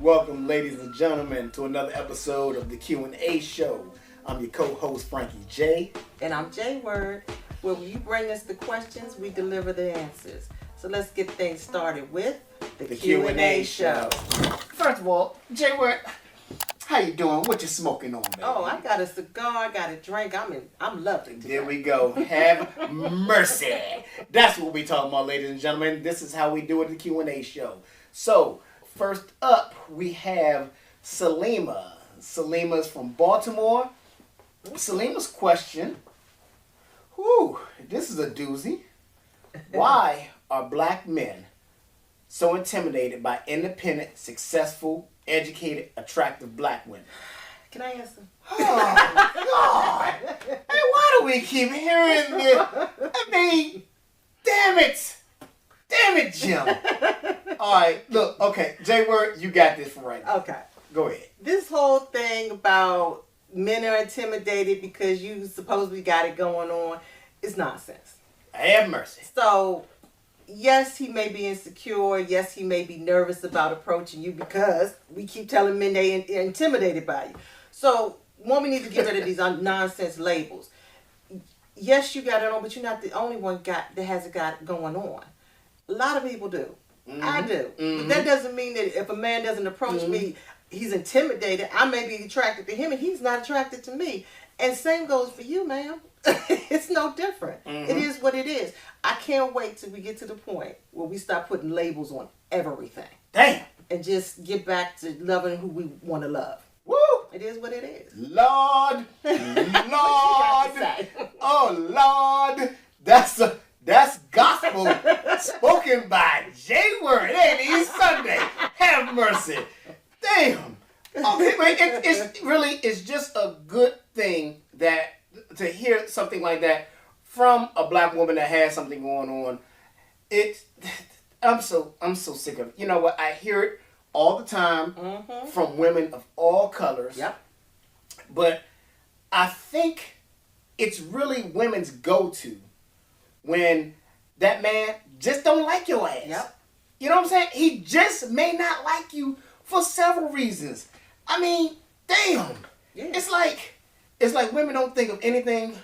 Welcome, ladies and gentlemen, to another episode of the QnA Show. I'm your co-host, Frankie J. And I'm J-Word. Where you bring us the questions, we deliver the answers. So let's get things started with the QnA Show. First of all, J-Word, how you doing? What you smoking on, baby? Oh, I got a cigar, I got a drink. I'm loving today. There we go. Have mercy. That's what we talking about, ladies and gentlemen. This is how we do it at the QnA Show. So, first up, we have Salima. Salima's from Baltimore. Salima's question. Whew, this is a doozy. Why are black men so intimidated by independent, successful, educated, attractive black women? Can I answer? Oh, God. Hey, why do we keep hearing this? I mean, damn it. Damn it, Jim. All right, look, okay. J-Word, you got this for right now. Okay. Go ahead. This whole thing about men are intimidated because you supposedly got it going on is nonsense. Have mercy. So, yes, he may be insecure. Yes, he may be nervous about approaching you because we keep telling men they're intimidated by you. So, women need to get rid of these nonsense labels. Yes, you got it on, but you're not the only one that has it got going on. A lot of people do. Mm-hmm. I do. Mm-hmm. But that doesn't mean that if a man doesn't approach me, he's intimidated. I may be attracted to him and he's not attracted to me. And same goes for you, ma'am. It's no different. Mm-hmm. It is what it is. I can't wait till we get to the point where we stop putting labels on everything. Damn. And just get back to loving who we want to love. Woo! It is what it is. Lord. Oh, Lord. That's gospel spoken by J-Word. It ain't even Sunday. Have mercy. Damn. Okay, it's just a good thing that to hear something like that from a black woman that has something going on. I'm so sick of it. You know what? I hear it all the time from women of all colors. Yep. But I think it's really women's go-to when that man just don't like your ass. Yep. You know what I'm saying? He just may not like you for several reasons. I mean, damn. Yeah. It's like women don't think of anything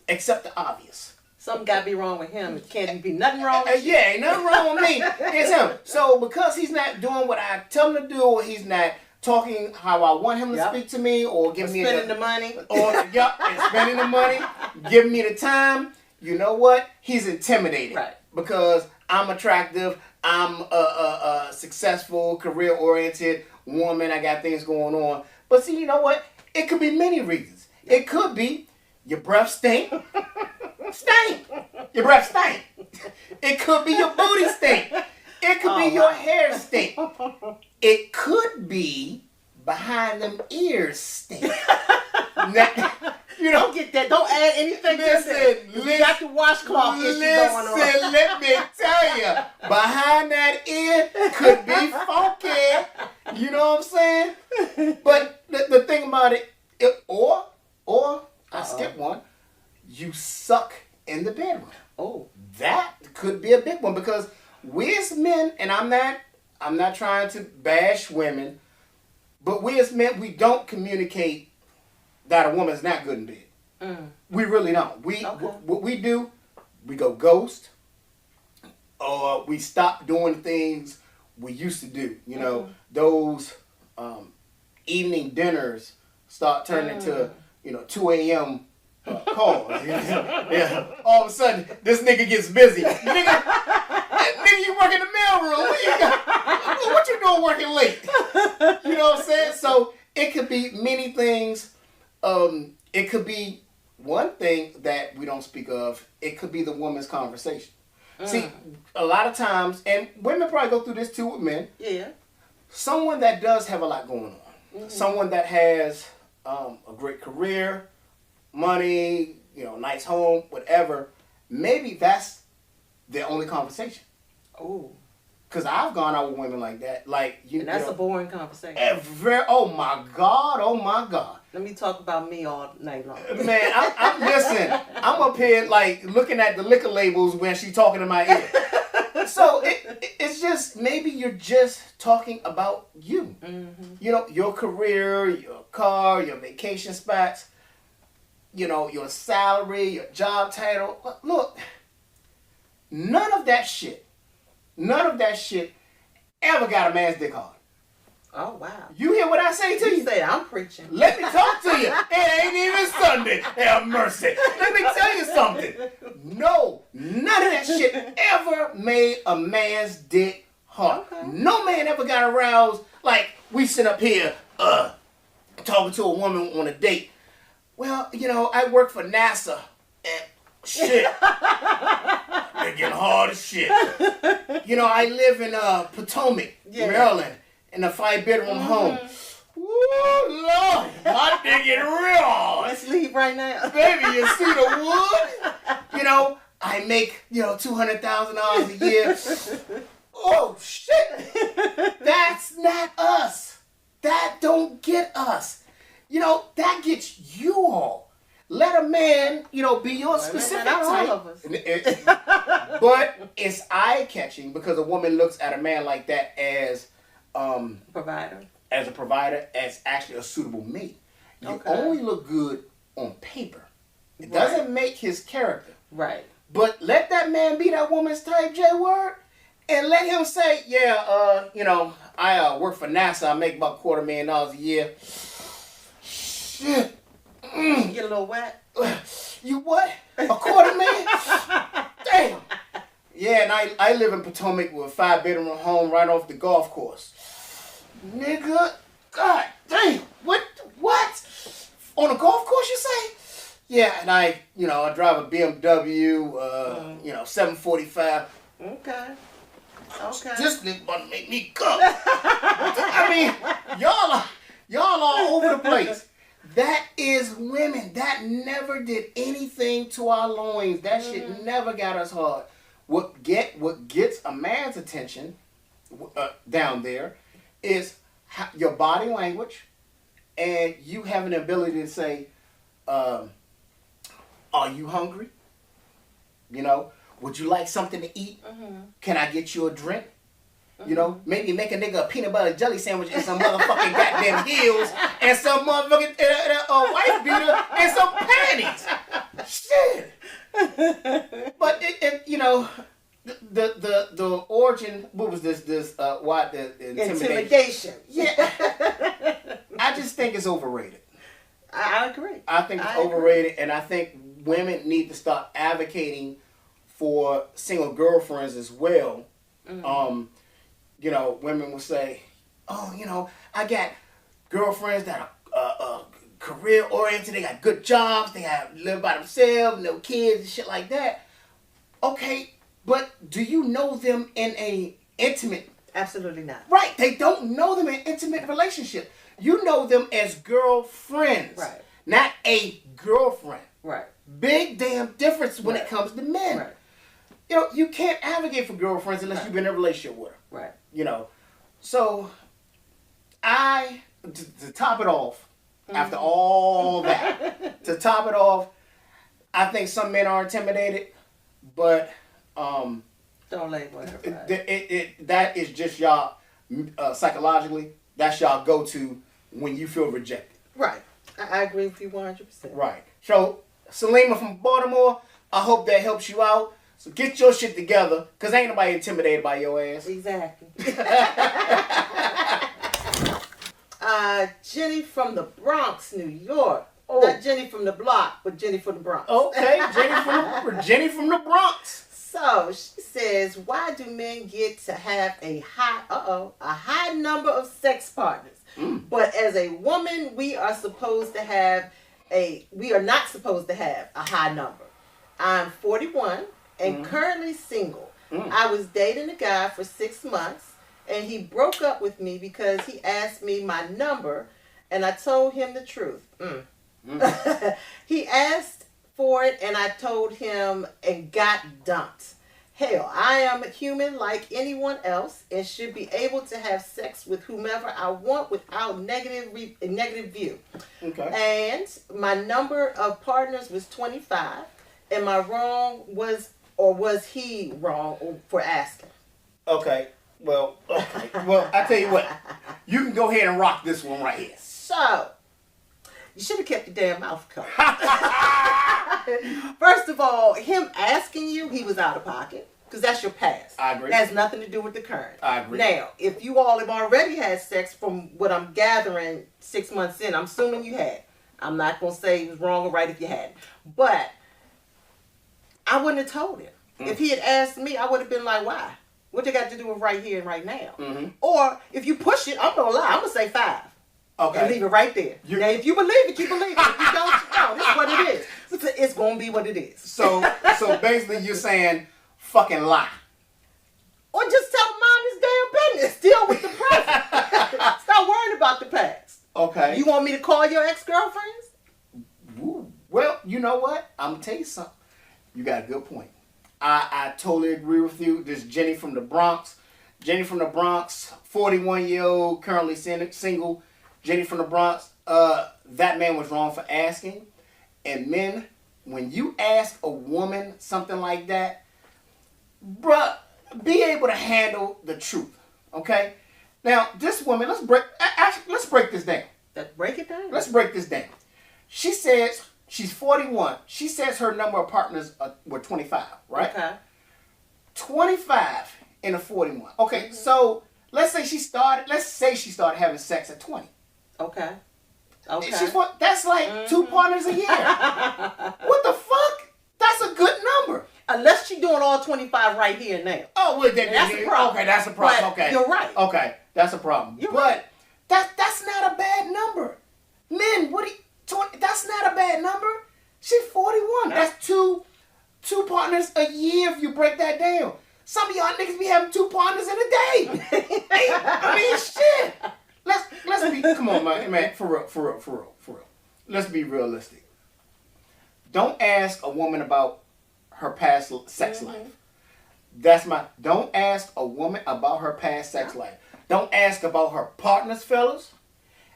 except the obvious. Something got to be wrong with him. Can't be nothing wrong with you. Yeah, ain't nothing wrong with me. It's him. So because he's not doing what I tell him to do, or he's not talking how I want him to speak to me, or give me spending the money, and spending the money, giving me the time. You know what? He's intimidated, right? Because I'm attractive. I'm a successful, career-oriented woman. I got things going on. But see, you know what? It could be many reasons. It could be your breath stink. Your breath stink. It could be your booty stink. It could be your hair stink. It could be behind them ears stink. You don't get that. Don't add anything. You got the washcloth issue going on. Listen, let me tell you, behind that ear could be funky. You know what I'm saying? But the thing about it, or I skipped one. You suck in the bedroom. Oh, that could be a big one because we as men, and I'm not trying to bash women, but we as men, we don't communicate that a woman's not good in bed. We really don't. What we do, we go ghost, or we stop doing things we used to do. You know, those evening dinners start turning into 2 a.m. calls. Yeah. All of a sudden, this nigga gets busy. Nigga, you work in the mailroom. What you doing working late? You know what I'm saying? So it could be many things. It could be one thing that we don't speak of. It could be the woman's conversation. See, a lot of times, and women probably go through this too with men. Yeah. Someone that does have a lot going on. Someone that has a great career, money, nice home, whatever. Maybe that's their only conversation. Oh. Because I've gone out with women like that. And that's a boring conversation. Oh my God. Let me talk about me all night long. Man, I'm listen. I'm up here looking at the liquor labels when she talking in my ear. So it's just, maybe you're just talking about you. Mm-hmm. You know, your career, your car, your vacation spots, you know, your salary, your job title. Look, none of that shit ever got a man's dick hard. Oh, wow. You hear what I say to you? You say I'm preaching. Let me talk to you. It ain't even Sunday. Have mercy. Let me tell you something. No, none of that shit ever made a man's dick hard. Okay. No man ever got aroused like we sit up here talking to a woman on a date. Well, you know, I work for NASA and shit. They're getting hard as shit. You know, I live in Potomac, Maryland, in a 5-bedroom home. Woo, Lord, my dick is real hard. Let's leave right now. Baby, you see the wood? You know, I make, you know, $200,000 a year. Oh, shit. That's not us. That don't get us. You know, that gets you all. Let a man, you know, be your specific not type. all of us. But it's eye-catching because a woman looks at a man like that as provider. As a provider, as actually a suitable mate. You only look good on paper. It doesn't make his character. Right. But let that man be that woman's type, J-Word, and let him say, yeah, you know, I work for NASA. I make about $250,000 a year. Shit. You get a little wet. You what? $250,000? Damn. Yeah, and I live in Potomac with a 5-bedroom home right off the golf course. Nigga, god damn. What? On a golf course, you say? Yeah, and I drive a BMW, 745. Okay. This nigga about to make me come. I mean, y'all are all over the place. That is women. That never did anything to our loins. That shit never got us hard. What gets a man's attention down there is your body language, and you have an ability to say, are you hungry? You know, would you like something to eat? Can I get you a drink? You know, maybe make a nigga a peanut butter jelly sandwich and some motherfucking goddamn heels and some motherfucking wife beater and some panties. Shit. But the origin. What was this? Why the intimidation? Yeah. I just think it's overrated. I agree. I think it's overrated, and I think women need to start advocating for single girlfriends as well. You know, women will say, oh, you know, I got girlfriends that are career-oriented, they got good jobs, they live by themselves, no kids and shit like that. Okay, but do you know them in a intimate... Absolutely not. Right, they don't know them in an intimate relationship. You know them as girlfriends, right? Not a girlfriend. Right. Big damn difference when it comes to men. Right. You know, you can't advocate for girlfriends unless you've been in a relationship with them. Right. You know, so to top it off, after all that, to top it off, I think some men are intimidated, but don't label it. That is just y'all psychologically. That's y'all go to when you feel rejected. Right. I agree with you 100%. Right. So Salima from Baltimore, I hope that helps you out. So get your shit together, because ain't nobody intimidated by your ass. Exactly. Jenny from the Bronx, New York. Oh. Not Jenny from the block, but Jenny from the Bronx. Okay, Jenny from the Bronx. So she says, why do men get to have a high number of sex partners? But as a woman, we are not supposed to have a high number. I'm 41 and currently single. I was dating a guy for 6 months, and he broke up with me because he asked me my number, and I told him the truth. He asked for it, and I told him and got dumped. Hell, I am a human like anyone else and should be able to have sex with whomever I want without negative view. Okay. And my number of partners was 25. Am I wrong? Was he wrong for asking? Okay. Well, okay. Well, I tell you what. You can go ahead and rock this one right here. So, you should have kept your damn mouth covered. First of all, him asking you, he was out of pocket. Because that's your past. I agree. It has nothing to do with the current. I agree. Now, if you all have already had sex, from what I'm gathering 6 months in, I'm assuming you had. I'm not going to say it was wrong or right if you hadn't. But I wouldn't have told him. If he had asked me, I would have been like, why? What they got to do with right here and right now? Mm-hmm. Or if you push it, I'm going to lie. I'm going to say 5. Okay. And leave it right there. Now, if you believe it, you believe it. If you don't, you don't. It's what it is. It's going to be what it is. So basically you're saying fucking lie. Or just tell him mind his damn business. Deal with the present. Stop worrying about the past. Okay. You want me to call your ex-girlfriends? Well, you know what? I'm going to tell you something. You got a good point. I totally agree with you. This Jenny from the Bronx. Jenny from the Bronx, 41-year-old, currently single. Jenny from the Bronx. That man was wrong for asking. And men, when you ask a woman something like that, bruh, be able to handle the truth. Okay? Now, this woman, let's break this down. Break it down. Let's break this down. She says she's 41. She says her number of partners were 25, right? Okay. 25 and a 41. Okay, so let's say she started having sex at 20. Okay. Okay. That's like 2 partners a year. What the fuck? That's a good number. Unless she's doing all 25 right here and now. Oh, well, that's a problem. Okay, that's a problem. But okay. You're right. Okay, that's a problem. You're but right. That's not a bad number. Men, 20, that's not a bad number. She's 41. That's two partners a year if you break that down. Some of y'all niggas be having 2 partners in a day. I mean, shit. Let's be, come on, man, for real. Let's be realistic. Don't ask a woman about her past sex life. Don't ask a woman about her past sex life. Don't ask about her partners, fellas.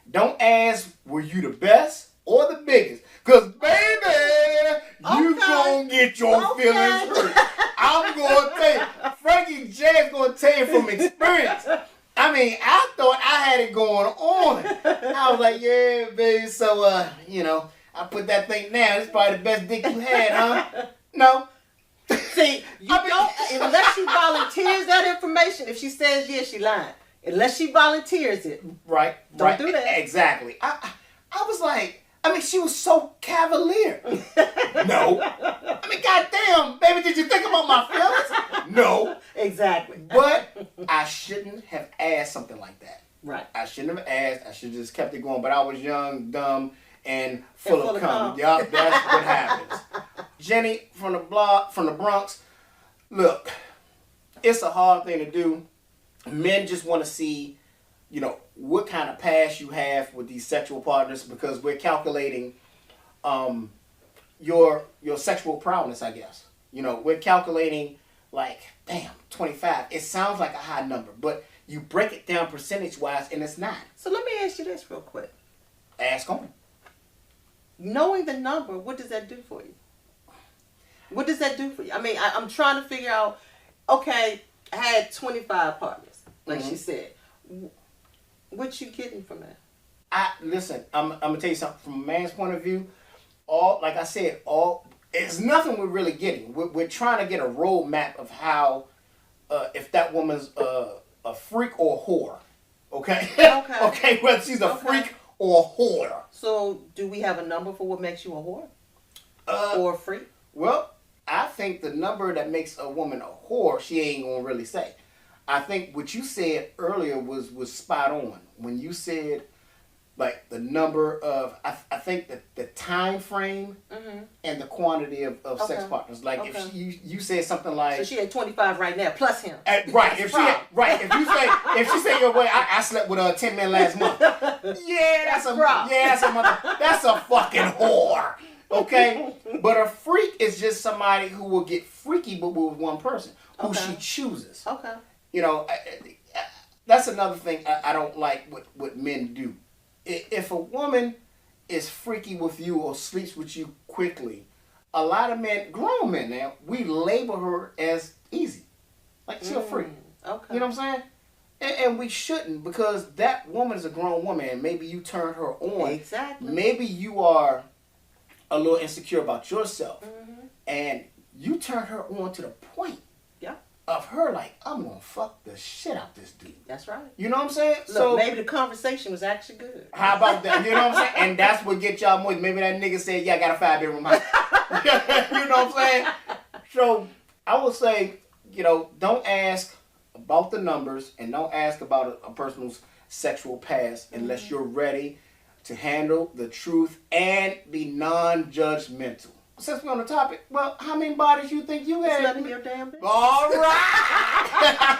Don't ask, were you the best or the biggest? Because, baby, you gonna get your feelings hurt. I'm going to tell you. Frankie J is going to tell you from experience. I mean, I thought I had it going on. I was like, yeah, baby, so, I put that thing down. It's probably the best dick you had, huh? No. See, unless she volunteers that information, if she says yes, she lying. Unless she volunteers it. Right. Don't do that. Exactly. I was like, she was so cavalier. No. Goddamn, baby, did you think about my feelings? No. Exactly. But I shouldn't have asked something like that. Right. I shouldn't have asked. I should have just kept it going. But I was young, dumb, and full of cum. Yup, that's what happens. Jenny from the Bronx. Look, it's a hard thing to do. Men just want to see, what kind of past you have with these sexual partners because we're calculating your sexual prowess, I guess. We're calculating like, damn, 25. It sounds like a high number, but you break it down percentage-wise and it's not. So let me ask you this real quick. Ask on. Knowing the number, what does that do for you? What does that do for you? I'm trying to figure out, okay, I had 25 partners, like she said. What you getting from that? Listen, I'm going to tell you something. From a man's point of view, like I said, it's nothing we're really getting. We're trying to get a roadmap of how, if that woman's a freak or a whore. Okay? Okay, whether she's a freak or a whore. So, do we have a number for what makes you a whore? Or a freak? Well, I think the number that makes a woman a whore, she ain't going to really say. I think what you said earlier was spot on. When you said, like, the number of, I think that the time frame and the quantity of sex partners. Like, if you said something like... So she had 25 right now, plus him. Right. If she said, yo, boy, I slept with 10 men last month. Yeah, that's a fucking whore. Okay? But a freak is just somebody who will get freaky but with one person, who she chooses. Okay. That's another thing I don't like what men do. If a woman is freaky with you or sleeps with you quickly, a lot of men, grown men now, we label her as easy. Like, she's a freak. Okay. You know what I'm saying? And we shouldn't, because that woman is a grown woman, and maybe you turned her on. Exactly. Maybe you are a little insecure about yourself, Mm-hmm. and you turned her on to the point Yeah. of her like, I'm gonna fuck the shit out this dude. That's right. You know what I'm saying? Look, So maybe the conversation was actually good. how about that? You know what I'm saying? And that's what gets y'all more. Maybe that nigga said, yeah, I got a 5-bedroom house. You know what I'm saying? So I would say, don't ask about the numbers, and don't ask about a person's sexual past unless you're ready to handle the truth and be non-judgmental. Since we're on the topic, well, how many bodies you think you It's had? none of your damn business. All right.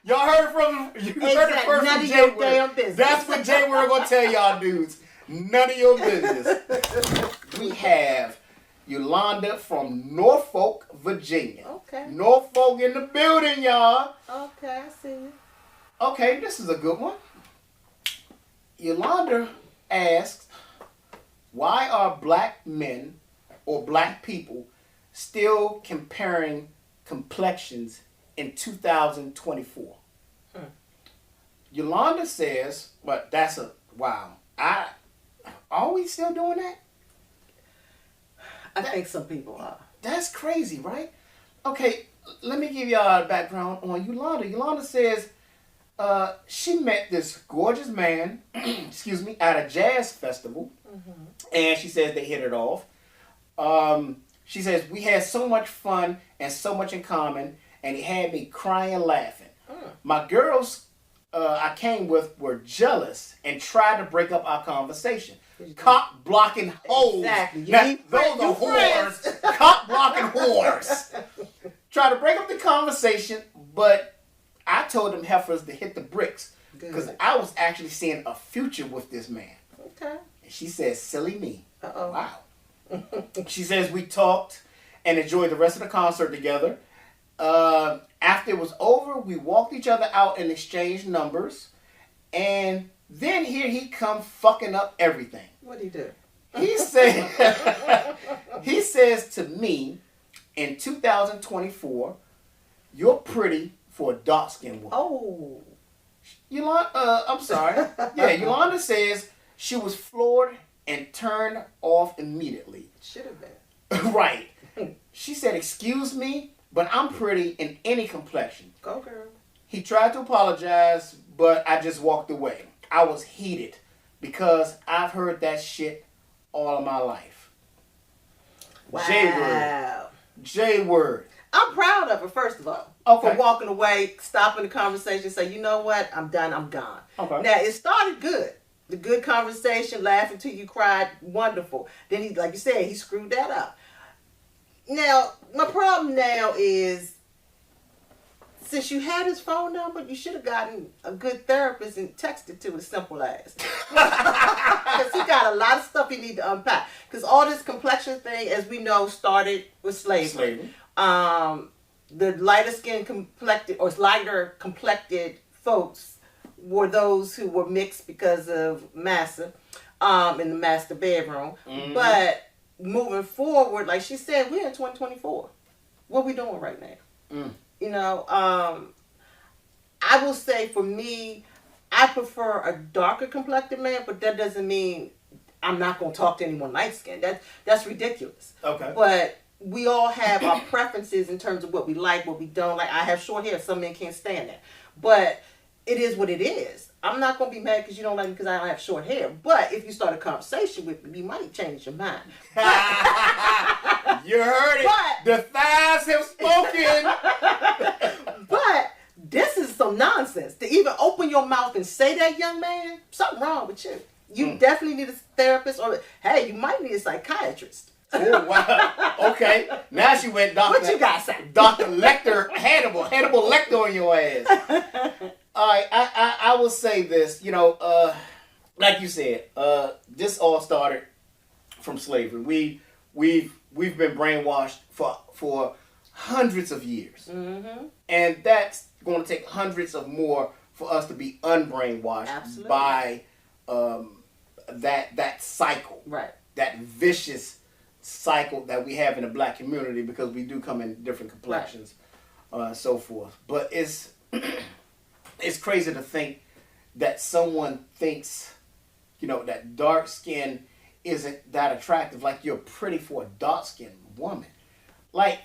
Y'all heard it first None from of your J-Word. damn business. That's what J-Word gonna tell y'all dudes. None of your business. We have Yolanda from Norfolk, Virginia. Okay. Norfolk in the building, y'all. Okay, I see you. Okay, this is a good one. Yolanda asks, why are black men or black people still comparing complexions in 2024? Yolanda says, but that's wow. Are we still doing that? I think some people are. That's crazy, right? Okay, let me give y'all a background on Yolanda. Yolanda says she met this gorgeous man, excuse me, at a jazz festival, and she says they hit it off. She says, we had so much fun and so much in common, and he had me crying laughing. My girls I came with were jealous and tried to break up our conversation. Cock blocking hoes. Exactly. Now, those are whores. Cock blocking whores. Tried to break up the conversation, but I told them heifers to hit the bricks because I was actually seeing a future with this man. Okay. And she says, silly me. Uh-oh. Wow. She says we talked and enjoyed the rest of the concert together. After it was over, we walked each other out and exchanged numbers. And then here he come fucking up everything. What'd he do? He said, he says to me, in 2024, you're pretty for a dark-skinned woman. Oh. Yolanda, I'm sorry. Yeah, Yolanda says she was floored and turned off immediately. Should have been. Right. She said, excuse me, but I'm pretty in any complexion. Go, girl. He tried to apologize, but I just walked away. I was heated because I've heard that shit all of my life. Wow. J-Word. J-Word. I'm proud of her, first of all. Okay. For walking away, stopping the conversation, say, you know what? I'm done. I'm gone. Okay. Now, it started good. The good conversation, laughing till you cried, wonderful. Then he, like you said, he screwed that up. Now, my problem now is, since you had his phone number, you should have gotten a good therapist and texted to his simple ass. Because he got a lot of stuff he need to unpack. Because all this complexion thing, as we know, started with slavery. The lighter skin complected, or lighter complected folks were those who were mixed because of massa in the master bedroom. Mm-hmm. But moving forward, like she said, we're in 2024. What are we doing right now? Mm. You know, I will say for me, I prefer a darker complected man, but that doesn't mean I'm not going to talk to anyone light skinned. That's ridiculous. Okay. But we all have our preferences in terms of what we like, what we don't like. I have short hair. Some men can't stand that. But it is what it is. I'm not going to be mad because you don't like me because I don't have short hair. But if you start a conversation with me, you might change your mind. You heard it. The thighs have spoken. But this is some nonsense. To even open your mouth and say that, young man, something wrong with you. You definitely need a therapist, or hey, you might need a psychiatrist. Oh, wow. Okay. Now she went Dr. What you got, say? Dr. Lecter, Hannibal Lecter on your ass. All right, I will say this. You know, like you said, this all started from slavery. We've been brainwashed for hundreds of years, and that's going to take hundreds of more for us to be unbrainwashed by that cycle, right? That vicious cycle that we have in the black community, because we do come in different complexions. so forth. But it's it's crazy to think that someone thinks, that dark skin isn't that attractive. Like, you're pretty for a dark skinned woman. Like,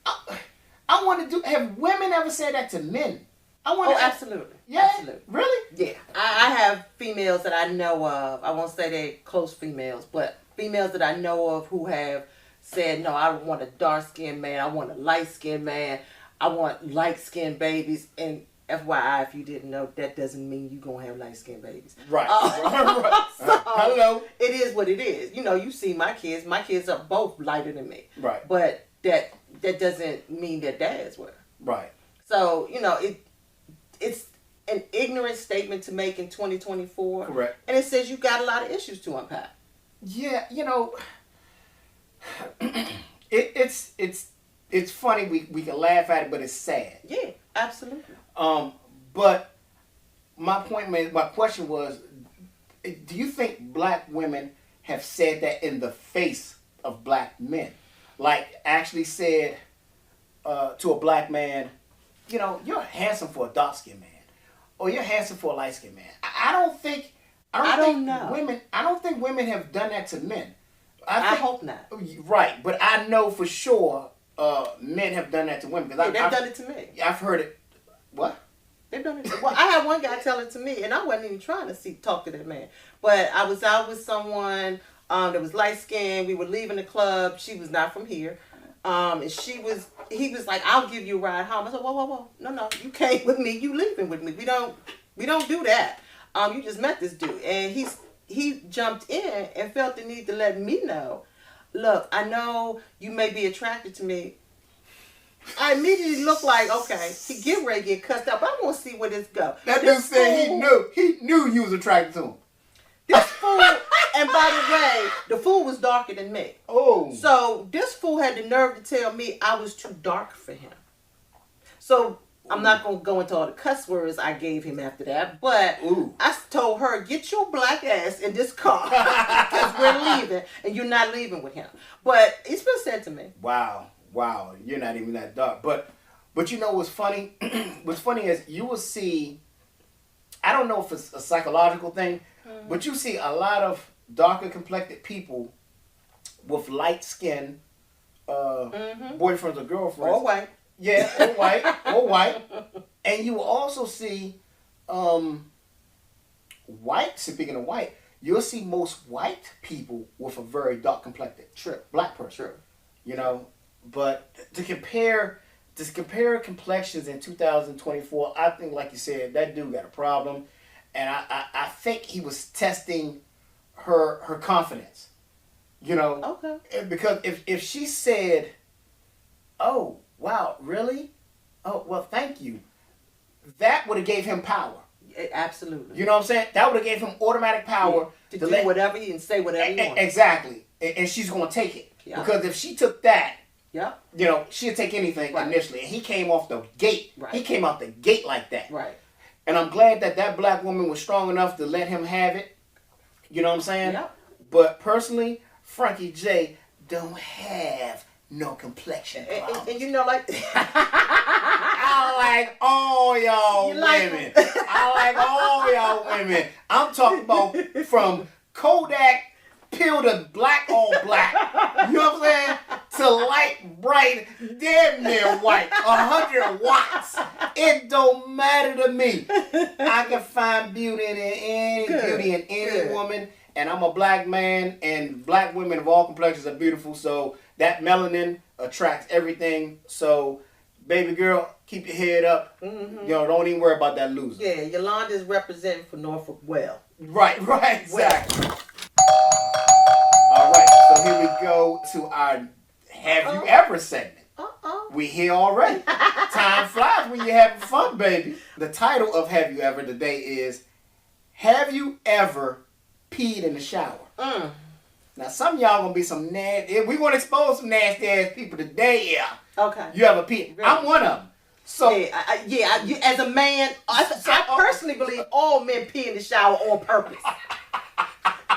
I want to have women ever said that to men? Absolutely. Yeah? Absolutely. Really? Yeah. I have females that I know of. I won't say they're close females, but females that I know of who have said, no, I want a dark-skinned man. I want a light-skinned man. I want light-skinned babies. And FYI, if you didn't know, that doesn't mean you're going to have light-skinned babies. Right. Right. So, hello. It is what it is. You see my kids. My kids are both lighter than me. Right. But that doesn't mean their dads were. Right. So, it's an ignorant statement to make in 2024. Correct. And it says you got a lot of issues to unpack. Yeah, it's funny. We can laugh at it, but it's sad. Yeah, absolutely. But my question was, do you think black women have said that in the face of black men? Like, actually said to a black man, you're handsome for a dark skinned man, or you're handsome for a light skinned man. I don't think women have done that to men. I hope not. Right, but I know for sure men have done that to women. They've done it to me. I've heard it. What? They've done it. Well, I had one guy tell it to me, and I wasn't even trying to talk to that man. But I was out with someone that was light skinned. We were leaving the club. She was not from here. And he was like, I'll give you a ride home. I said, whoa. No, you came with me. You leaving with me. We don't do that. You just met this dude. And he jumped in and felt the need to let me know, look, I know you may be attracted to me. I immediately looked like, okay, he get ready to get cussed out, but I want to see where this go. That dude said he knew you was attracted to him. This fool, and by the way, the fool was darker than me. Oh. So this fool had the nerve to tell me I was too dark for him. So I'm not going to go into all the cuss words I gave him after that, but I told her, get your black ass in this car because we're leaving and you're not leaving with him. But it's been said to me. Wow, you're not even that dark. But you know what's funny? What's funny is you will see, I don't know if it's a psychological thing, but you see a lot of darker complected people with light skin boyfriends or girlfriends. Or white. Yeah, or white. And you will also see white, speaking of white, you'll see most white people with a very dark complected black person. True. But to compare complexions in 2024, I think, like you said, that dude got a problem. And I think he was testing her confidence. Okay. Because if she said, oh, wow, really? Oh, well, thank you. That would have gave him power. Absolutely. You know what I'm saying? That would have gave him automatic power to do whatever and say whatever you want. Exactly. And she's going to take it. Yeah. Because if she took that, she'd take anything initially. And he came off the gate. Right. He came out the gate like that. Right. And I'm glad that black woman was strong enough to let him have it. You know what I'm saying? Yeah. But personally, Frankie J don't have no complexion problems. And like... I like all y'all women. I like all y'all women. I'm talking about from Kodak peel to black on black. You know what I'm saying? To light, bright, damn near white. 100 watts. It don't matter to me. I can find beauty in any woman. And I'm a black man, and black women of all complexions are beautiful. So that melanin attracts everything. So, baby girl, keep your head up. Mm-hmm. Don't even worry about that loser. Yeah, Yolanda's representing for Norfolk well. Right, exactly. All right, so here we go to our Have You Ever segment. We here already. Time flies when you're having fun, baby. The title of Have You Ever today is Have You Ever Peed in the Shower? Now, some of y'all gonna be some nasty. We gonna expose some nasty ass people today. Yeah. Okay. You ever peed? Really? I'm one of them. So as a man, I personally believe all men pee in the shower on purpose.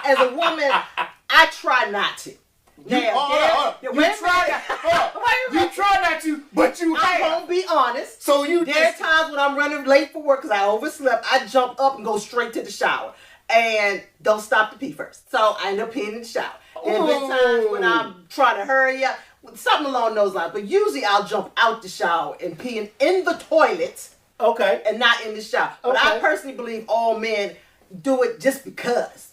As a woman, I try not to. You try not to, but you I'm have. gonna be honest. So there are times when I'm running late for work because I overslept. I jump up and go straight to the shower and don't stop to pee first. So I end up peeing in the shower. There have been times when I'm trying to hurry up, something along those lines. But usually I'll jump out the shower and pee in the toilet. Okay. And not in the shower. But I personally believe all men do it just because.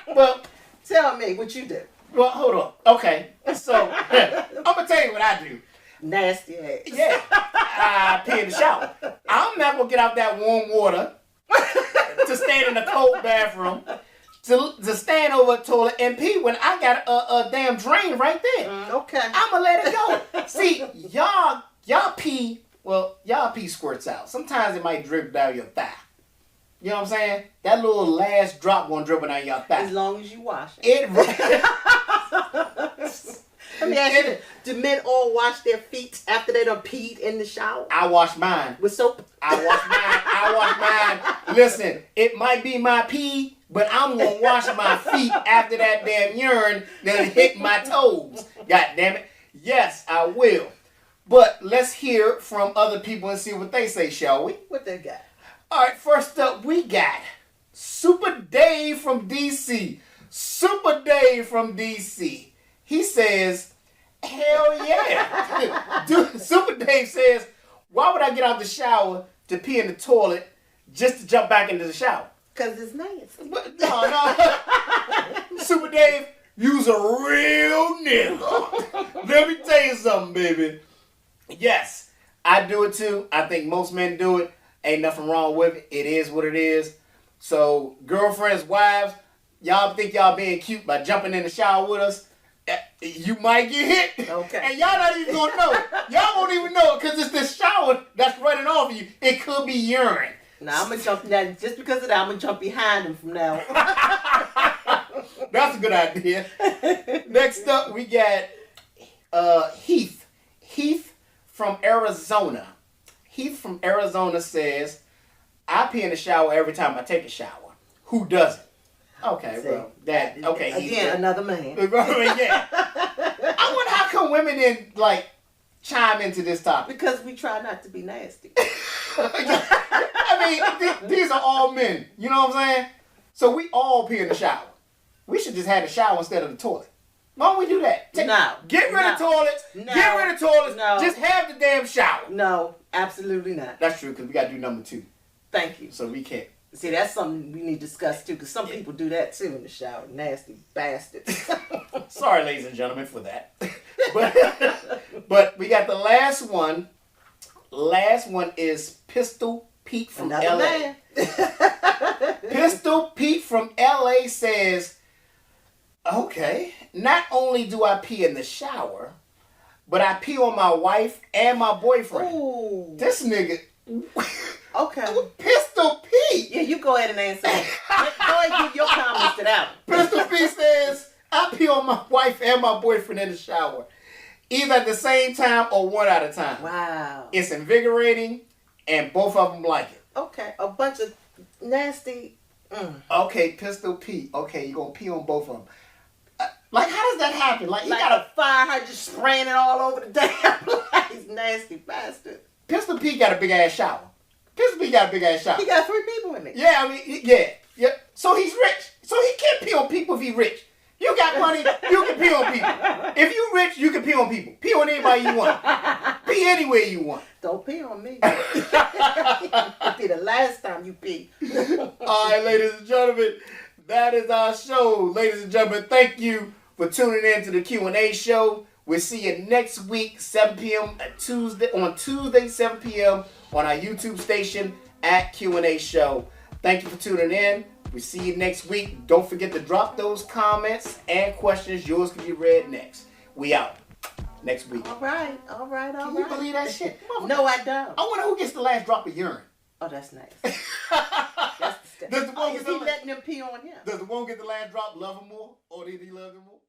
Well, tell me what you do. Well, hold on. Okay. So, I'm going to tell you what I do. Nasty ass. Yeah. I pee in the shower. I'm not going to get out that warm water to stand in the cold bathroom to stand over a toilet and pee when I got a damn drain right there. Okay. I'm going to let it go. See, y'all pee, y'all pee squirts out. Sometimes it might drip down your thigh. You know what I'm saying? That little last drop won't drip down your thigh. As long as you wash it. Let me ask you this. Do men all wash their feet after they done peed in the shower? I wash mine. With soap? I wash mine. Listen, it might be my pee, but I'm going to wash my feet after that damn urine that hit my toes. God damn it. Yes, I will. But let's hear from other people and see what they say, shall we? What they got? All right, first up, we got Super Dave from D.C. Super Dave from D.C. He says, hell yeah. Dude, Super Dave says, why would I get out the shower to pee in the toilet just to jump back into the shower? Because it's nasty. But, no. Super Dave, you's a real nigga. Let me tell you something, baby. Yes, I do it too. I think most men do it. Ain't nothing wrong with it. It is what it is. So, girlfriends, wives, y'all think y'all being cute by jumping in the shower with us. You might get hit. Okay. And y'all not even going to know. Y'all won't even know it because it's the shower that's running off of you. It could be urine. Now, I'm going to jump that. Just because of that, I'm going to jump behind him from now on. That's a good idea. Next up, we got Heath. Heath from Arizona. Heath from Arizona says, I pee in the shower every time I take a shower. Who doesn't? Okay, well, okay. Again, another man. Yeah. I wonder how come women didn't, chime into this topic. Because we try not to be nasty. I mean, these are all men. You know what I'm saying? So we all pee in the shower. We should just have the shower instead of the toilet. Why don't we do that? Get rid of toilets. No. Get rid of toilets. No. Just have the damn shower. No, absolutely not. That's true, because we got to do number 2. Thank you. So we can't. See, that's something we need to discuss, too, because some people do that, too, in the shower. Nasty bastards. Sorry, ladies and gentlemen, for that. But we got the last one. Last one is Pistol Pete from LA. Pistol Pete from LA says, okay, not only do I pee in the shower, but I pee on my wife and my boyfriend. Ooh. This nigga. Okay. Pistol Pete. Yeah, you go ahead and answer. Go ahead and give your comments to that one. Pistol Pete says, I pee on my wife and my boyfriend in the shower. Either at the same time or one at a time. Wow. It's invigorating and both of them like it. Okay. A bunch of nasty. Okay, Pistol Pete. Okay, you're going to pee on both of them. How does that happen? He got a fire hydrant spraying it all over the damn place. Nasty bastard. Pistol Pete got a big ass shower. Pistol Pete got a big ass shower. He got 3 people in it. Yeah, I mean, yeah. So he's rich. So he can't pee on people if he's rich. You got money, you can pee on people. If you rich, you can pee on people. Pee on anybody you want. Pee anywhere you want. Don't pee on me. It'll be the last time you pee. All right, ladies and gentlemen, that is our show. Ladies and gentlemen, thank you for tuning in to the QnA Show. We'll see you next week, 7 p.m. on Tuesday, 7 p.m. on our YouTube station at QnA Show. Thank you for tuning in. We'll see you next week. Don't forget to drop those comments and questions. Yours can be read next. We out. Next week. All right. Can you believe that shit? No, I don't. I wonder who gets the last drop of urine. Oh, that's nice. That's the step. Does the one Is he letting them pee on him? Does the one get the last drop love him more? Or did he love him more?